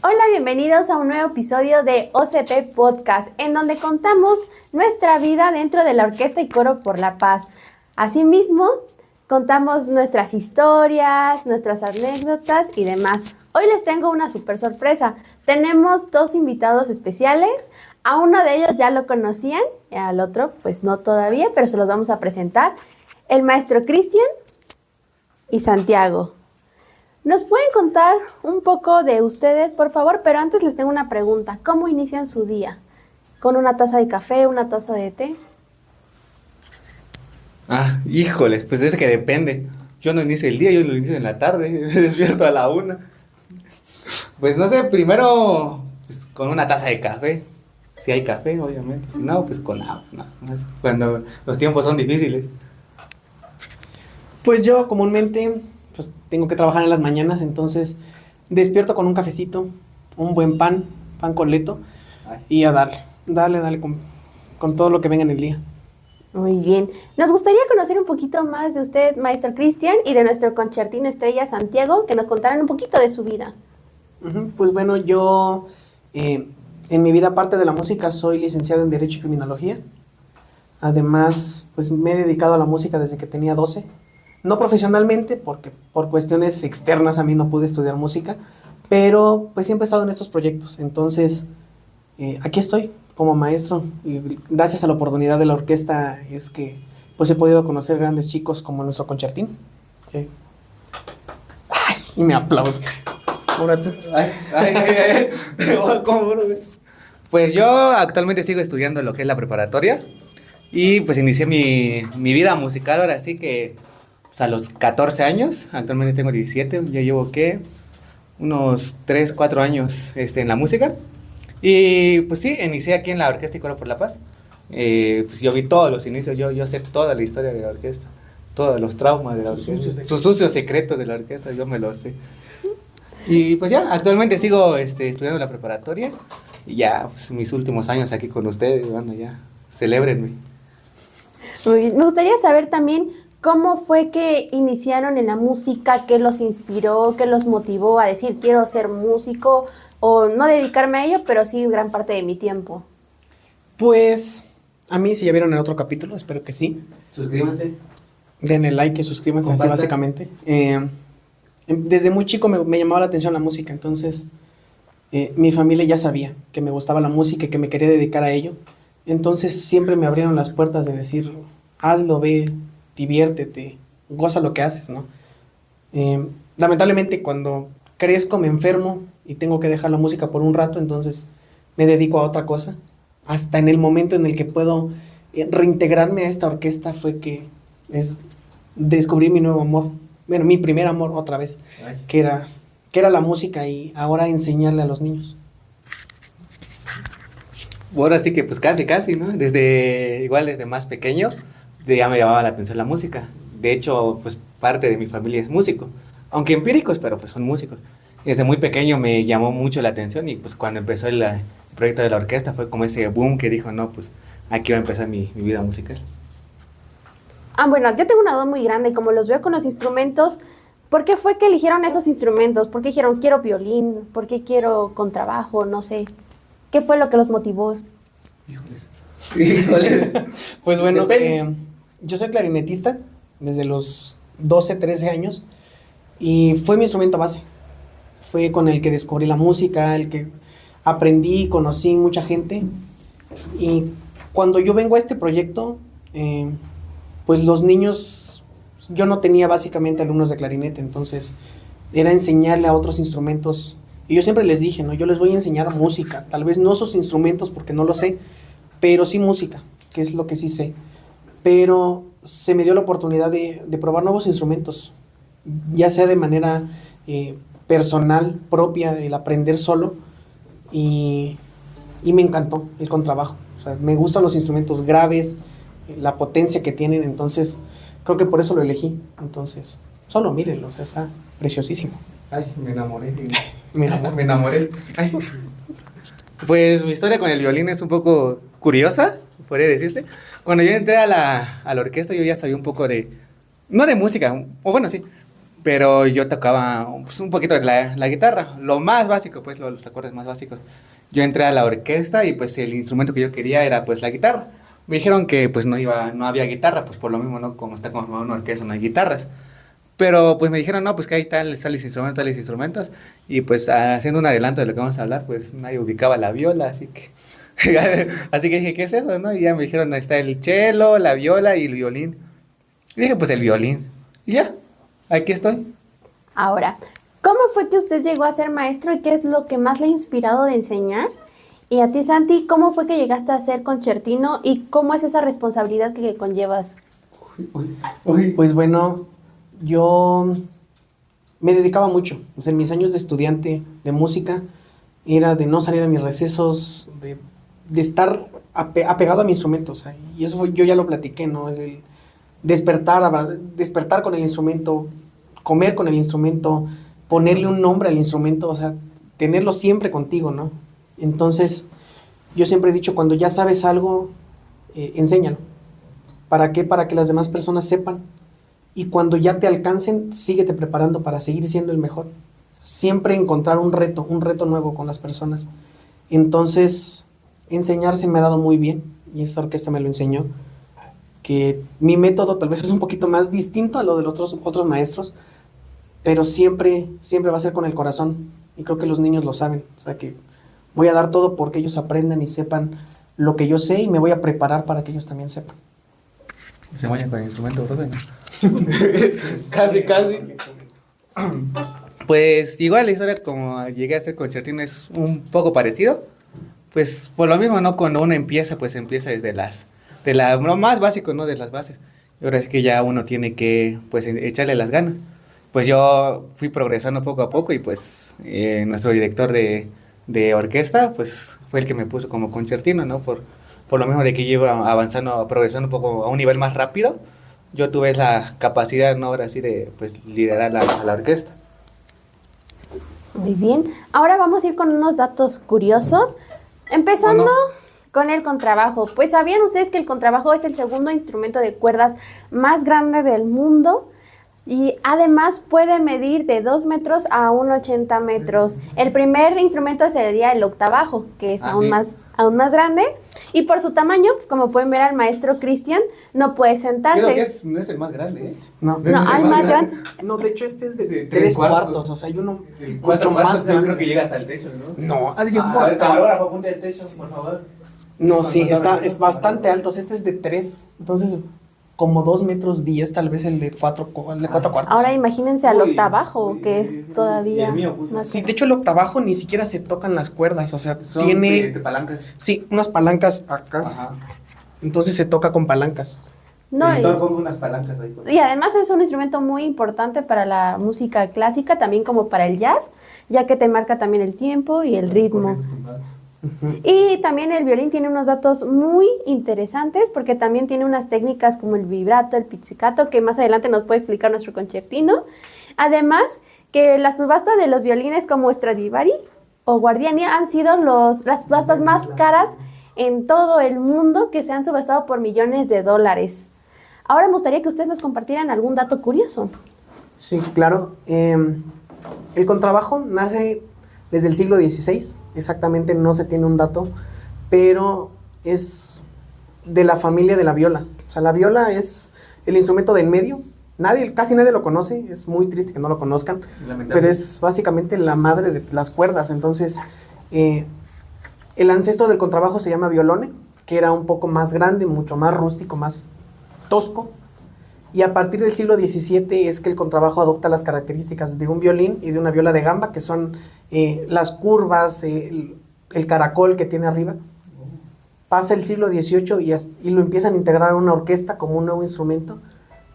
Hola, bienvenidos a un nuevo episodio de OCP Podcast, en donde contamos nuestra vida dentro de la Orquesta y Coro por la Paz. Asimismo, contamos nuestras historias, nuestras anécdotas y demás. Hoy les tengo una súper sorpresa. Tenemos dos invitados especiales. A uno de ellos ya lo conocían, al otro pues no todavía, pero se los vamos a presentar. El maestro Cristian y Santiago. ¿Nos pueden contar un poco de ustedes, por favor? Pero antes les tengo una pregunta. ¿Cómo inician su día? ¿Con una taza de café, una taza de té? Híjoles, pues es que depende. Yo no inicio el día, yo lo inicio en la tarde, me despierto a la 1. Pues no sé, primero pues con una taza de café. Si hay café, obviamente. Si no, pues con agua, nada más. Cuando los tiempos son difíciles. Pues yo comúnmente pues tengo que trabajar en las mañanas, entonces despierto con un cafecito, un buen pan con leto y a darle con todo lo que venga en el día. Muy bien. Nos gustaría conocer un poquito más de usted, maestro Cristian, y de nuestro concertino estrella Santiago, que nos contaran un poquito de su vida. Pues bueno, yo en mi vida, aparte de la música, soy licenciado en Derecho y Criminología. Además, pues me he dedicado a la música desde que tenía 12. No profesionalmente, porque por cuestiones externas a mí no pude estudiar música, pero pues siempre he estado en estos proyectos. Entonces, aquí estoy como maestro y gracias a la oportunidad de la orquesta es que pues he podido conocer grandes chicos como nuestro concertín. Ay, y me aplaudo. ¿Cómo, bro? Pues yo actualmente sigo estudiando lo que es la preparatoria. Y pues inicié mi vida musical ahora sí que pues, a los 14 años. Actualmente tengo 17, ya llevo unos 3, 4 años en la música. Y pues sí, inicié aquí en la Orquesta y Coro por la Paz. Pues yo vi todos los inicios, yo sé toda la historia de la orquesta, todos los traumas de la orquesta, sus sucios secretos de la orquesta, yo me los sé. Y pues ya, actualmente sigo estudiando la preparatoria y ya pues, mis últimos años aquí con ustedes, bueno, ya, celébrenme. Muy bien. Me gustaría saber también cómo fue que iniciaron en la música, qué los inspiró, qué los motivó a decir quiero ser músico o no dedicarme a ello, pero sí gran parte de mi tiempo. Pues a mí, si ya vieron el otro capítulo, espero que sí. Suscríbanse. Denle like y suscríbanse, así básicamente. Desde muy chico me llamaba la atención la música, entonces mi familia ya sabía que me gustaba la música y que me quería dedicar a ello. Entonces siempre me abrieron las puertas de decir, hazlo, ve, diviértete, goza lo que haces, ¿no? Lamentablemente cuando crezco me enfermo y tengo que dejar la música por un rato, entonces me dedico a otra cosa. Hasta en el momento en el que puedo reintegrarme a esta orquesta fue que descubrí mi nuevo amor, bueno, mi primer amor otra vez, que era la música y ahora enseñarle a los niños. Ahora sí que pues casi, ¿no? Desde más pequeño ya me llamaba la atención la música. De hecho, pues parte de mi familia es músico, aunque empíricos, pero pues son músicos. Desde muy pequeño me llamó mucho la atención y pues cuando empezó el proyecto de la orquesta fue como ese boom que dijo, no, pues aquí va a empezar mi vida musical. Bueno, yo tengo una duda muy grande, como los veo con los instrumentos, ¿por qué fue que eligieron esos instrumentos? ¿Por qué dijeron quiero violín? ¿Por qué quiero contrabajo? No sé. ¿Qué fue lo que los motivó? Híjoles. Pues bueno, yo soy clarinetista desde los 12, 13 años y fue mi instrumento base. Fue con el que descubrí la música, el que aprendí, conocí mucha gente. Y cuando yo vengo a este proyecto, pues los niños, yo no tenía básicamente alumnos de clarinete, entonces era enseñarle a otros instrumentos. Y yo siempre les dije, ¿no? Yo les voy a enseñar música, tal vez no sus instrumentos porque no lo sé, pero sí música, que es lo que sí sé. Pero se me dio la oportunidad de probar nuevos instrumentos, ya sea de manera personal, propia, el aprender solo, y me encantó el contrabajo. O sea, me gustan los instrumentos graves, la potencia que tienen, entonces creo que por eso lo elegí. Entonces, solo mírenlo, o sea, está preciosísimo. Ay, me enamoré. Me enamoré. Ay. Pues mi historia con el violín es un poco curiosa, podría decirse. Cuando yo entré a la orquesta yo ya sabía un poco no de música, o bueno, sí, pero yo tocaba pues, un poquito de la guitarra, lo más básico, pues los acordes más básicos. Yo entré a la orquesta y pues el instrumento que yo quería era pues la guitarra. Me dijeron que pues no había guitarra, pues por lo mismo, ¿no? Como está conformada una orquesta, no hay guitarras. Pero pues me dijeron, no, pues que hay tales instrumentos. Y pues haciendo un adelanto de lo que vamos a hablar, pues nadie ubicaba la viola, así que... así que dije, ¿qué es eso, no? Y ya me dijeron, ahí está el cello, la viola y el violín. Y dije, pues el violín. Y ya, aquí estoy. Ahora, ¿cómo fue que usted llegó a ser maestro y qué es lo que más le ha inspirado de enseñar? Y a ti, Santi, ¿cómo fue que llegaste a ser concertino y cómo es esa responsabilidad que conllevas? Pues bueno, yo me dedicaba mucho. O sea, en mis años de estudiante de música era de no salir a mis recesos, de estar apegado a mi instrumento. O sea, y eso yo ya lo platiqué, ¿no? Es el despertar con el instrumento, comer con el instrumento, ponerle un nombre al instrumento, o sea, tenerlo siempre contigo, ¿no? Entonces, yo siempre he dicho, cuando ya sabes algo, enséñalo. ¿Para qué? Para que las demás personas sepan. Y cuando ya te alcancen, síguete preparando para seguir siendo el mejor. Siempre encontrar un reto nuevo con las personas. Entonces, enseñarse me ha dado muy bien, y esa orquesta me lo enseñó, que mi método tal vez es un poquito más distinto a lo de los otros maestros, pero siempre va a ser con el corazón, y creo que los niños lo saben. O sea que voy a dar todo porque ellos aprendan y sepan lo que yo sé, y me voy a preparar para que ellos también sepan. Se vayan con el instrumento, profe, ¿no? Casi. Pues igual la historia como llegué a ser concertino es un poco parecido. Pues por lo mismo, ¿no? Cuando uno empieza, pues empieza desde lo más básico, ¿no? De las bases. Y ahora es que ya uno tiene que, pues, echarle las ganas. Pues yo fui progresando poco a poco y pues nuestro director de orquesta, pues fue el que me puso como concertino, ¿no? Por lo mismo de que yo iba avanzando, progresando un poco a un nivel más rápido, yo tuve la capacidad, ¿no? Ahora sí de, pues, liderar a la orquesta. Muy bien. Ahora vamos a ir con unos datos curiosos. Empezando con el contrabajo. Pues, ¿sabían ustedes que el contrabajo es el segundo instrumento de cuerdas más grande del mundo? Y además puede medir de 2 metros a 1,80 metros. El primer instrumento sería el octavajo, que es aún más grande. Y por su tamaño, como pueden ver al maestro Cristian, no puede sentarse. Creo que no es el más grande, ¿eh? No, hay más grande. No, de hecho este es de 3 3 cuartos. cuartos, o sea, hay uno El mucho más grande. yo creo que llega hasta el techo, ¿no? No, A ver, camarógrafo, apunte el techo, por favor. No, sí, es bastante alto. Este es de 3, entonces como 2 metros 10, tal vez el de 4 cuartos. Ahora imagínense al Uy, octavajo, que es todavía el mío, justo. más. Sí, de hecho el octavajo ni siquiera se tocan las cuerdas, o sea, Son tiene palancas. sí, unas palancas acá. Ajá. Entonces se toca con palancas. No, Entonces pongo unas palancas ahí. y además es un instrumento muy importante para la música clásica, también como para el jazz, ya que te marca también el tiempo y el ritmo. Y también el violín tiene unos datos muy interesantes porque también tiene unas técnicas como el vibrato, el pizzicato, que más adelante nos puede explicar nuestro concertino. Además, que la subasta de los violines como Stradivari o Guardiani han sido las subastas más caras en todo el mundo, que se han subastado por millones de dólares. Ahora me gustaría que ustedes nos compartieran algún dato curioso. Sí, claro. El contrabajo nace desde el siglo XVI, exactamente no se tiene un dato, pero es de la familia de la viola. O sea, la viola es el instrumento del medio. Casi nadie lo conoce, es muy triste que no lo conozcan, pero es básicamente la madre de las cuerdas. Entonces, el ancestro del contrabajo se llama violone, que era un poco más grande, mucho más rústico, más tosco. Y a partir del siglo XVII es que el contrabajo adopta las características de un violín y de una viola de gamba, que son las curvas, el caracol que tiene arriba. Pasa el siglo XVIII y lo empiezan a integrar a una orquesta como un nuevo instrumento,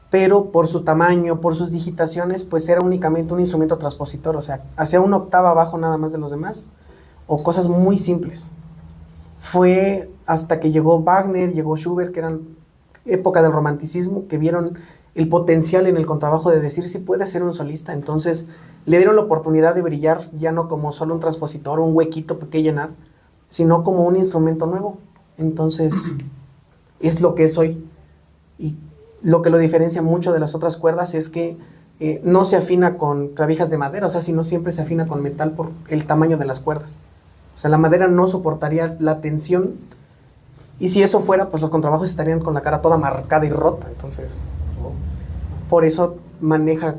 pero por su tamaño, por sus digitaciones, pues era únicamente un instrumento transpositor, o sea, hacía una octava abajo nada más de los demás, o cosas muy simples. Fue hasta que llegó Wagner, llegó Schubert, que eran época del romanticismo, que vieron el potencial en el contrabajo de decir si puede ser un solista. Entonces le dieron la oportunidad de brillar ya no como solo un transpositor o un huequito que llenar, sino como un instrumento nuevo. Entonces es lo que es hoy, y lo que lo diferencia mucho de las otras cuerdas es que no se afina con clavijas de madera, o sea, sino siempre se afina con metal por el tamaño de las cuerdas. O sea, la madera no soportaría la tensión, y si eso fuera, pues los contrabajos estarían con la cara toda marcada y rota. Entonces, por eso maneja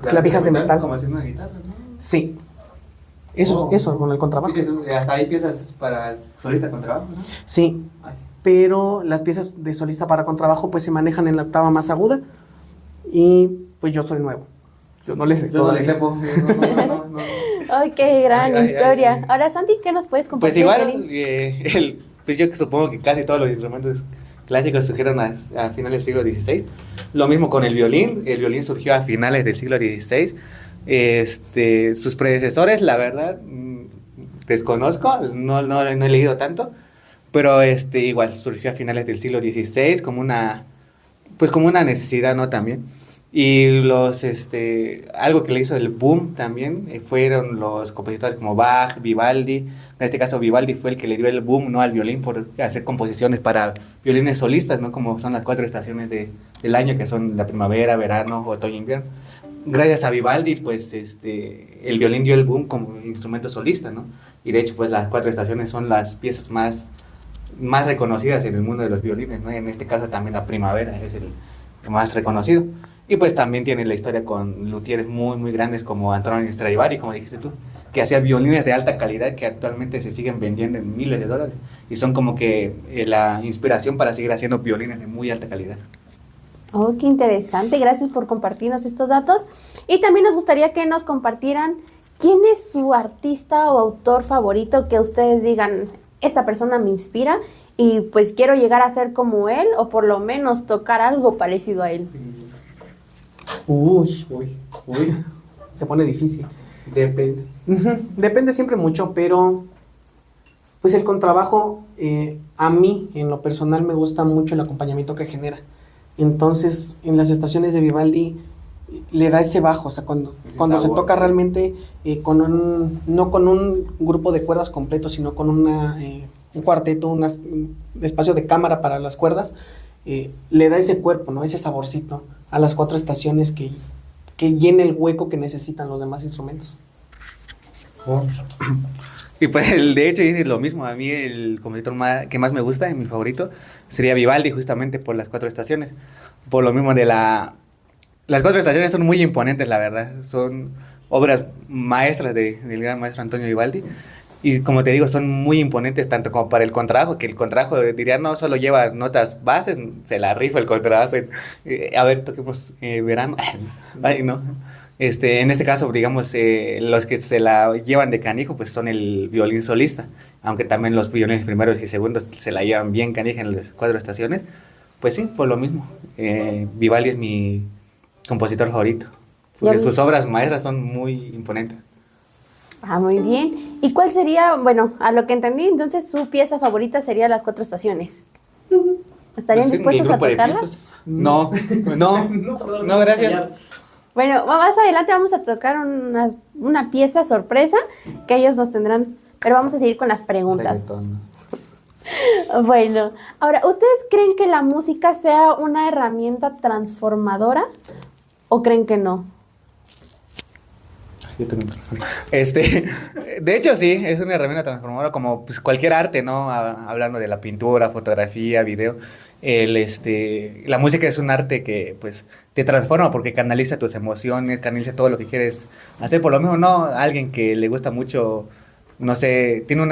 clavijas de metal. Como haciendo una guitarra, ¿no? Sí. Eso con el contrabajo. Hasta hay piezas para solista con trabajo, ¿no? Sí, Ay. pero las piezas de solista para contrabajo pues se manejan en la octava más aguda, y pues yo soy nuevo. Yo no le sé. Yo no le sé, no. ¡Ay, qué gran Ay, historia! ay. Ahora, Santi, ¿qué nos puedes Pues compartir? igual, Violín? pues yo que supongo que casi todos los instrumentos clásicos surgieron a finales del siglo XVI. Lo mismo con el violín surgió a finales del siglo XVI. Sus predecesores, la verdad, desconozco, no he leído tanto, pero igual surgió a finales del siglo XVI como una necesidad, ¿no? También. Y algo que le hizo el boom también fueron los compositores como Bach, Vivaldi. En este caso Vivaldi fue el que le dio el boom, ¿no? Al violín por hacer composiciones para violines solistas, ¿no? Como son las 4 estaciones del año, que son la primavera, verano, otoño, invierno. Gracias a Vivaldi, pues, el violín dio el boom como instrumento solista, ¿no? Y de hecho, pues, las 4 estaciones son las piezas más reconocidas en el mundo de los violines, ¿no? En este caso también la primavera es el más reconocido. Y pues también tiene la historia con luthieres muy, muy grandes como Antonio Stradivari, como dijiste tú, que hacía violines de alta calidad que actualmente se siguen vendiendo en miles de dólares. Y son como que la inspiración para seguir haciendo violines de muy alta calidad. Oh, qué interesante. Gracias por compartirnos estos datos. Y también nos gustaría que nos compartieran quién es su artista o autor favorito, que ustedes digan, esta persona me inspira y pues quiero llegar a ser como él, o por lo menos tocar algo parecido a él. Uy. Se pone difícil. Depende. Depende siempre mucho, pero pues el contrabajo, a mí en lo personal me gusta mucho el acompañamiento que genera. Entonces, en las estaciones de Vivaldi le da ese bajo, o sea, cuando se toca realmente no con un grupo de cuerdas completo, sino con un cuarteto, un espacio de cámara para las cuerdas, le da ese cuerpo, ¿no? Ese saborcito a las 4 estaciones que llena el hueco que necesitan los demás instrumentos. Y pues de hecho dice lo mismo. A mí el compositor que más me gusta, mi favorito, sería Vivaldi, justamente por las 4 estaciones. Por lo mismo las 4 estaciones son muy imponentes, la verdad. Son obras maestras del gran maestro Antonio Vivaldi. Y como te digo, son muy imponentes tanto como para el contrabajo, que el contrabajo, diría, no solo lleva notas bases, se la rifa el contrabajo. A ver, toquemos verano. Ay, no. En este caso, digamos, los que se la llevan de canijo, pues son el violín solista. Aunque también los violines primeros y segundos se la llevan bien canija en las 4 estaciones. Pues sí, por lo mismo. Vivaldi es mi compositor favorito. Porque sus obras maestras son muy imponentes. Ah, muy bien. ¿Y cuál sería, bueno, a lo que entendí, entonces su pieza favorita sería las 4 estaciones? ¿Estarían Pues, dispuestos a tocarlas? No, gracias. Bueno, más adelante vamos a tocar una pieza sorpresa que ellos nos tendrán, pero vamos a seguir con las preguntas. Bueno, ahora, ¿ustedes creen que la música sea una herramienta transformadora o creen que no? Yo tengo un teléfono. De hecho, sí, es una herramienta transformadora como pues, cualquier arte, ¿no? Hablando de la pintura, fotografía, video. La música es un arte que, pues, te transforma porque canaliza tus emociones, canaliza todo lo que quieres hacer. Por lo mismo, ¿no? Alguien que le gusta mucho, no sé, tiene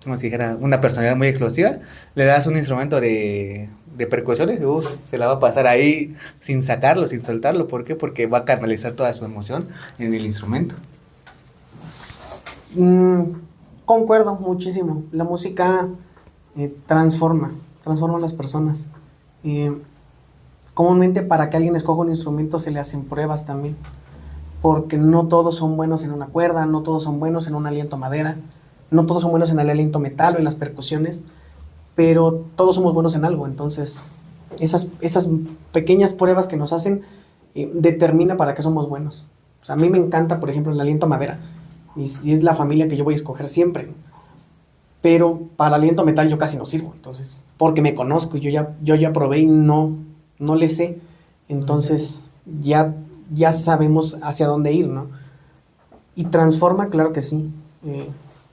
como si dijera, una personalidad muy explosiva, le das un instrumento de percusiones y se la va a pasar ahí sin sacarlo, sin soltarlo. ¿Por qué? Porque va a canalizar toda su emoción en el instrumento. Concuerdo muchísimo. La música transforma a las personas. Comúnmente para que alguien escoja un instrumento se le hacen pruebas también, porque no todos son buenos en una cuerda, no todos son buenos en un aliento madera, no todos son buenos en el aliento metal o en las percusiones, pero todos somos buenos en algo. Entonces esas pequeñas pruebas que nos hacen determina para qué somos buenos. O sea, a mí me encanta, por ejemplo, el aliento madera, y es la familia que yo voy a escoger siempre, pero para aliento metal yo casi no sirvo, entonces, porque me conozco, yo ya probé y no le sé. Entonces ya sabemos hacia dónde ir, ¿no? Y transforma, claro que sí.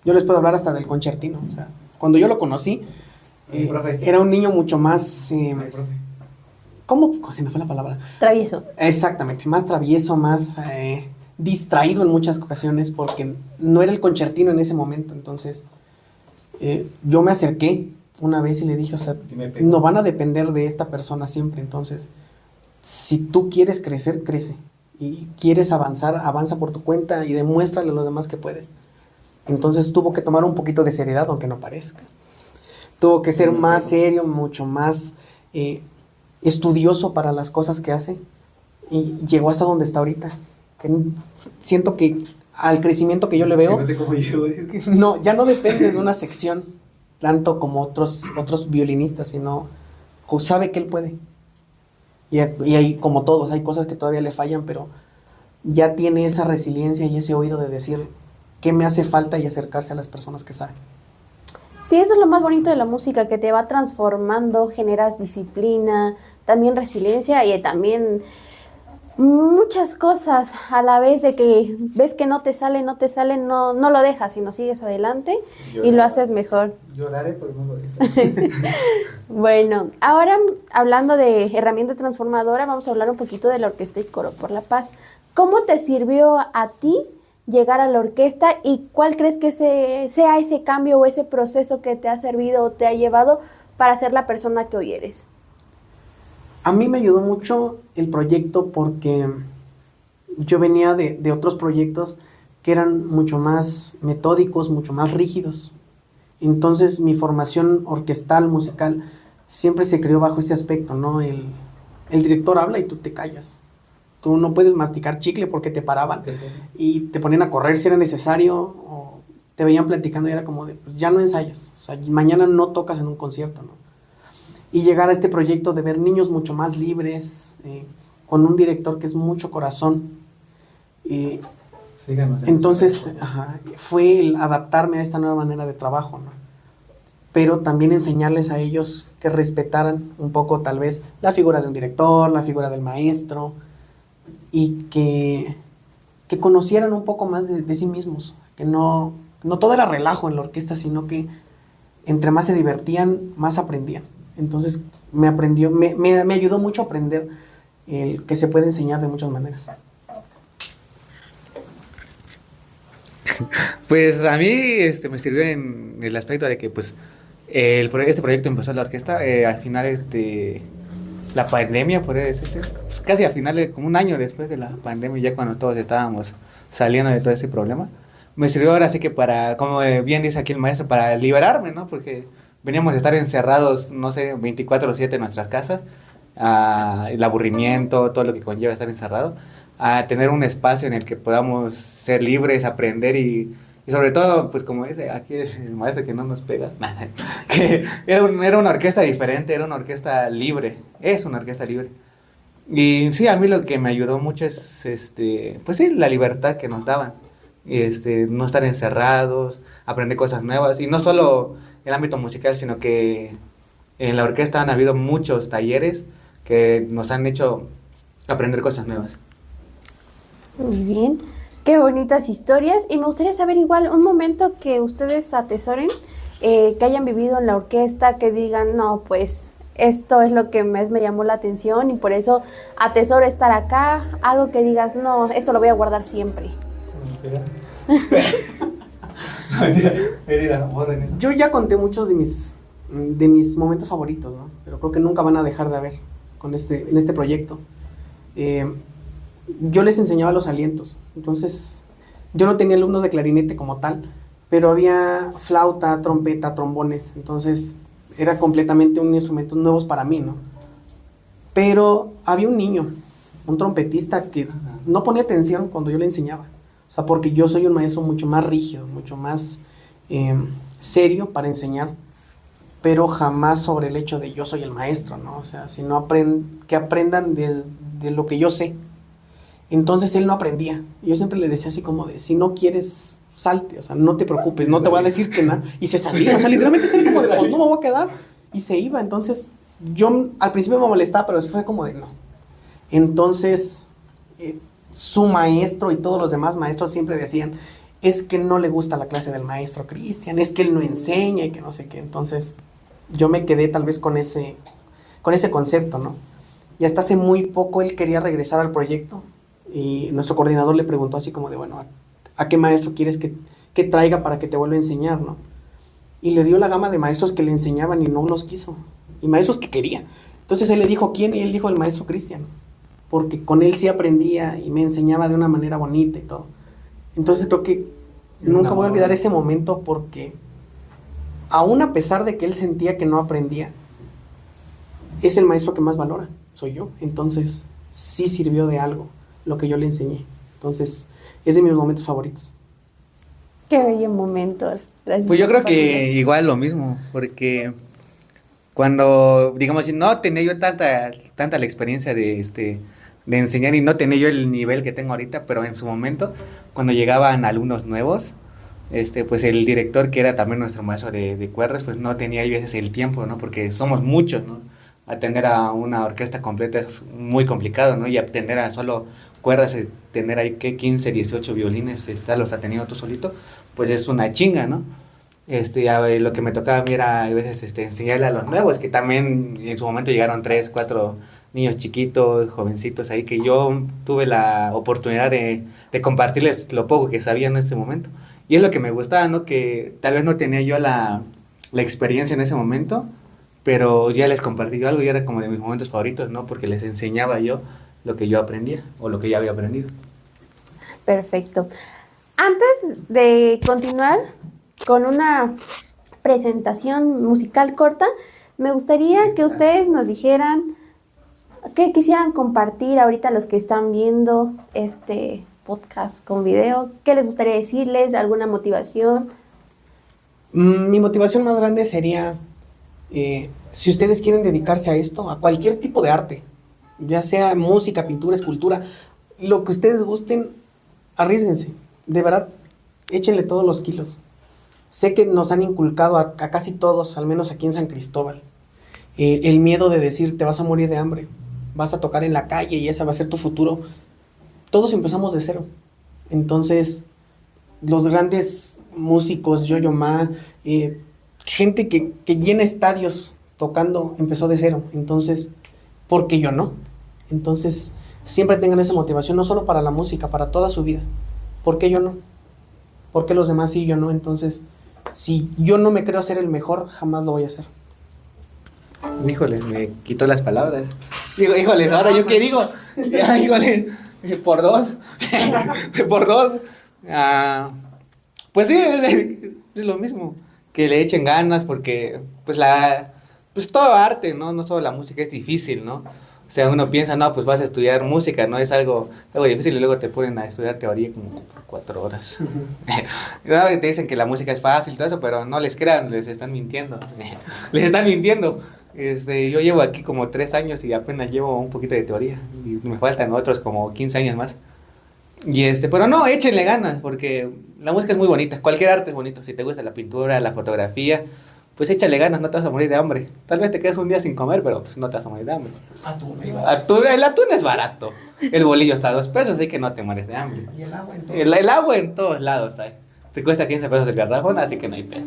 Yo les puedo hablar hasta del concertino. O sea, cuando yo lo conocí, era un niño mucho más... ¿Cómo? Se me fue la palabra. Travieso. Exactamente, más travieso, más distraído en muchas ocasiones porque no era el concertino en ese momento. Entonces, yo me acerqué una vez y le dije, o sea, no van a depender de esta persona siempre. Entonces, si tú quieres crecer, crece. Y quieres avanzar, avanza por tu cuenta y demuéstrale a los demás que puedes. Entonces tuvo que tomar un poquito de seriedad, aunque no parezca. Tuvo que ser más serio, mucho más estudioso para las cosas que hace. Y llegó hasta donde está ahorita. Que siento que al crecimiento que yo le veo, no sé cómo llegó. No, ya no depende de una sección, tanto como otros violinistas, sino sabe que él puede. Y hay, como todos, hay cosas que todavía le fallan, pero ya tiene esa resiliencia y ese oído de decir qué me hace falta y acercarse a las personas que saben. Sí, eso es lo más bonito de la música, que te va transformando, generas disciplina, también resiliencia y también muchas cosas a la vez, de que ves que no te sale, no lo dejas, sino sigues adelante y lo haces mejor. Lloraré, pero no lo dejo. Bueno, ahora hablando de herramienta transformadora, vamos a hablar un poquito de la Orquesta y Coro por la Paz. ¿Cómo te sirvió a ti llegar a la orquesta y cuál crees que sea ese cambio o ese proceso que te ha servido o te ha llevado para ser la persona que hoy eres? A mí me ayudó mucho el proyecto porque yo venía de otros proyectos que eran mucho más metódicos, mucho más rígidos. Entonces mi formación orquestal, musical, siempre se creó bajo ese aspecto, ¿no? El director habla y tú te callas. Tú no puedes masticar chicle porque te paraban y te ponían a correr si era necesario, o te veían platicando y era como de, pues ya no ensayas, o sea, mañana no tocas en un concierto, ¿no? Y llegar a este proyecto de ver niños mucho más libres, con un director que es mucho corazón. Entonces, fue el adaptarme a esta nueva manera de trabajo, ¿no? Pero también enseñarles a ellos que respetaran un poco tal vez la figura de un director, la figura del maestro, y que conocieran un poco más de sí mismos, que no todo era relajo en la orquesta, sino que entre más se divertían, más aprendían. Entonces me ayudó mucho a aprender que se puede enseñar de muchas maneras. Pues a mí me sirvió en el aspecto de que pues este proyecto empezó en la orquesta al final la pandemia, podría decirse, pues casi al final, como un año después de la pandemia, ya cuando todos estábamos saliendo de todo ese problema, me sirvió ahora sí que para, como bien dice aquí el maestro, para liberarme, ¿no? Porque veníamos a estar encerrados, no sé, 24/7 en nuestras casas, el aburrimiento, todo lo que conlleva estar encerrado, a tener un espacio en el que podamos ser libres, aprender y sobre todo, pues como dice aquí el maestro que no nos pega, que era una orquesta diferente, era una orquesta libre, es una orquesta libre. Y sí, a mí lo que me ayudó mucho es, pues sí, la libertad que nos daban, no estar encerrados, aprender cosas nuevas, y no solo el ámbito musical, sino que en la orquesta han habido muchos talleres que nos han hecho aprender cosas nuevas. Muy bien, qué bonitas historias. Y me gustaría saber igual un momento que ustedes atesoren, que hayan vivido en la orquesta, que digan, no, pues esto es lo que más me llamó la atención y por eso atesoro estar acá. Algo que digas, no, esto lo voy a guardar siempre. Yo ya conté muchos de mis momentos favoritos, ¿no? Pero creo que nunca van a dejar de haber en este proyecto. Yo les enseñaba los alientos, entonces yo no tenía alumnos de clarinete como tal, pero había flauta, trompeta, trombones, entonces era completamente un instrumento nuevos para mí, ¿no? Pero había un niño, un trompetista que no ponía atención cuando yo le enseñaba, o sea, porque yo soy un maestro mucho más rígido, mucho más serio para enseñar, pero jamás sobre el hecho de yo soy el maestro, ¿no? O sea, sino que aprendan de lo que yo sé. Entonces él no aprendía. Yo siempre le decía así como de, si no quieres, salte, o sea, no te preocupes, no te voy a decir que nada. Y se salía, o sea, literalmente se como de, pues no me voy a quedar. Y se iba, entonces yo al principio me molestaba, pero después fue como de, no. Entonces su maestro y todos los demás maestros siempre decían, es que no le gusta la clase del maestro Cristian, es que él no enseña y que no sé qué. Entonces yo me quedé tal vez con ese concepto, ¿no? Y hasta hace muy poco él quería regresar al proyecto y nuestro coordinador le preguntó así como de, bueno, ¿a qué maestro quieres que traiga para que te vuelva a enseñar, ¿no? Y le dio la gama de maestros que le enseñaban y no los quiso, y maestros que quería. Entonces él le dijo, ¿quién? Y él dijo, el maestro Cristian, porque con él sí aprendía y me enseñaba de una manera bonita y todo. Entonces creo que nunca voy a olvidar ese momento, porque aún a pesar de que él sentía que no aprendía, es el maestro que más valora, soy yo. Entonces sí sirvió de algo lo que yo le enseñé. Entonces es de mis momentos favoritos. Qué bello momento. Gracias. Pues yo creo que igual lo mismo, porque cuando, digamos, no tenía yo tanta la experiencia de enseñar y no tenía yo el nivel que tengo ahorita, pero en su momento, cuando llegaban alumnos nuevos, pues el director, que era también nuestro maestro de cuerdas, pues no tenía a veces el tiempo, ¿no? Porque somos muchos, ¿no? Atender a una orquesta completa es muy complicado, ¿no? Y atender a solo cuerdas, tener ahí que 15, 18 violines, los atendiendo tú solito, pues es una chinga, ¿no? Lo que me tocaba a mí era a veces enseñarle a los nuevos, que también en su momento llegaron 3, 4 niños chiquitos, jovencitos ahí, que yo tuve la oportunidad de compartirles lo poco que sabía en ese momento. Y es lo que me gustaba, ¿no? Que tal vez no tenía yo la experiencia en ese momento, pero ya les compartí yo algo y era como de mis momentos favoritos, ¿no? Porque les enseñaba yo lo que yo aprendía o lo que ya había aprendido. Perfecto. Antes de continuar con una presentación musical corta, me gustaría que ustedes nos dijeran qué quisieran compartir ahorita los que están viendo este podcast con video. ¿Qué les gustaría decirles? ¿Alguna motivación? Mi motivación más grande sería, si ustedes quieren dedicarse a esto, a cualquier tipo de arte, ya sea música, pintura, escultura, lo que ustedes gusten, arriésguense. De verdad, échenle todos los kilos. Sé que nos han inculcado a casi todos, al menos aquí en San Cristóbal, el miedo de decir, te vas a morir de hambre, vas a tocar en la calle y ese va a ser tu futuro. Todos empezamos de cero. Entonces, los grandes músicos, Yo-Yo Ma, gente que llena estadios tocando, empezó de cero. Entonces, ¿por qué yo no? Entonces, siempre tengan esa motivación, no solo para la música, para toda su vida. ¿Por qué yo no? ¿Por qué los demás sí y yo no? Entonces, si yo no me creo ser el mejor, jamás lo voy a hacer. Híjoles, me quitó las palabras. Digo, híjoles, ahora yo qué digo. Ya, híjoles, por 2. Por 2. Pues sí, es lo mismo. Que le echen ganas, porque pues todo arte, ¿no? No solo la música es difícil, ¿no? O sea, uno piensa, no, pues vas a estudiar música, ¿no? Es algo difícil y luego te ponen a estudiar teoría como por 4 horas. Claro que te dicen que la música es fácil y todo eso, pero no les crean, les están mintiendo. Les están mintiendo. Yo llevo aquí como 3 años y apenas llevo un poquito de teoría. Y me faltan otros como 15 años más. Pero no, échenle ganas, porque la música es muy bonita. Cualquier arte es bonito. Si te gusta la pintura, la fotografía, pues échale ganas, no te vas a morir de hambre. Tal vez te quedes un día sin comer, pero pues no te vas a morir de hambre. El atún es barato. El bolillo está a 2 pesos, así que no te mueres de hambre. Y el agua en todo. El agua en todos lados hay. Te cuesta 15 pesos el garrafón, así que no hay pedo.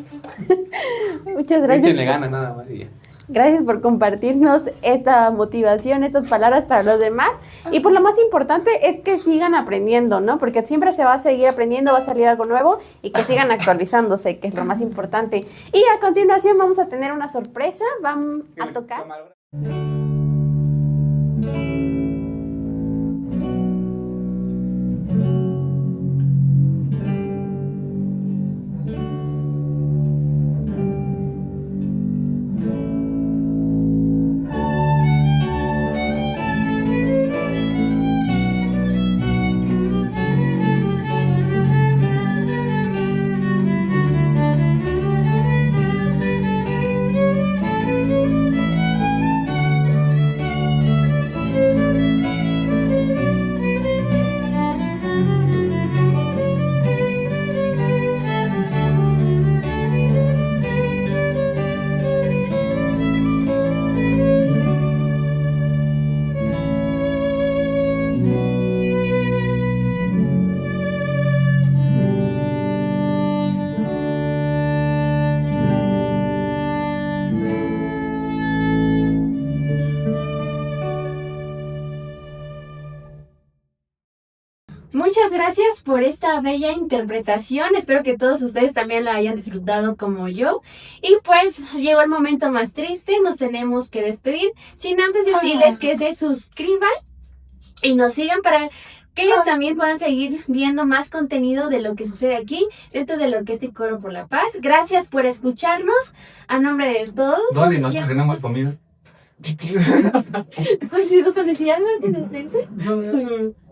Muchas gracias. Échenle ganas nada más y ya. Gracias por compartirnos esta motivación, estas palabras para los demás. Y pues lo más importante es que sigan aprendiendo, ¿no? Porque siempre se va a seguir aprendiendo, va a salir algo nuevo y que sigan actualizándose, que es lo más importante. Y a continuación vamos a tener una sorpresa, vamos a tocar. gracias por esta bella interpretación. Espero que todos ustedes también la hayan disfrutado como yo. Y pues llegó el momento más triste, nos tenemos que despedir. Sin antes decirles que se suscriban y nos sigan para que también puedan seguir viendo más contenido de lo que sucede aquí dentro de la Orquesta y Coro por la Paz. Gracias por escucharnos. A nombre de todos. ¿Dónde nos tenemos comida? ¿Vas a decir algo antes de despedirse?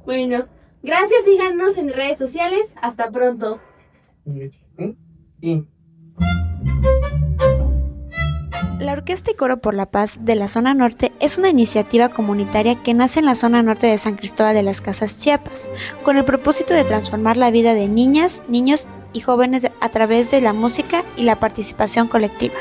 Bueno, gracias, síganos en redes sociales. Hasta pronto. La Orquesta y Coro por la Paz de la Zona Norte es una iniciativa comunitaria que nace en la zona norte de San Cristóbal de las Casas, Chiapas, con el propósito de transformar la vida de niñas, niños y jóvenes a través de la música y la participación colectiva.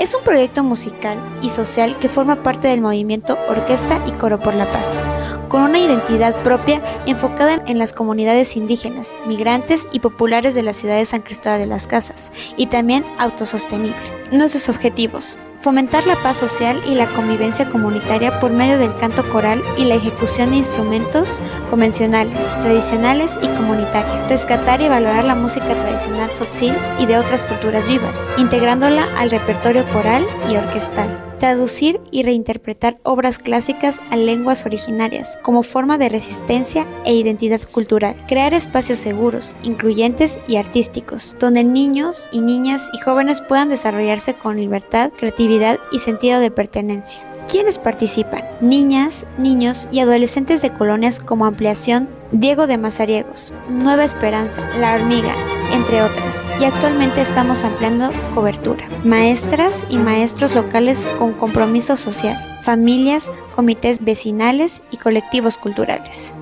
Es un proyecto musical y social que forma parte del movimiento Orquesta y Coro por la Paz, con una identidad propia enfocada en las comunidades indígenas, migrantes y populares de la ciudad de San Cristóbal de las Casas, y también autosostenible. Nuestros objetivos: fomentar la paz social y la convivencia comunitaria por medio del canto coral y la ejecución de instrumentos convencionales, tradicionales y comunitarios. Rescatar y valorar la música tradicional tzotzil y de otras culturas vivas, integrándola al repertorio coral y orquestal. Traducir y reinterpretar obras clásicas a lenguas originarias como forma de resistencia e identidad cultural. Crear espacios seguros, incluyentes y artísticos, donde niños y niñas y jóvenes puedan desarrollarse con libertad, creatividad y sentido de pertenencia. ¿Quiénes participan? Niñas, niños y adolescentes de colonias como Ampliación, Diego de Mazariegos, Nueva Esperanza, La Hormiga, entre otras. Y actualmente estamos ampliando cobertura. Maestras y maestros locales con compromiso social, familias, comités vecinales y colectivos culturales.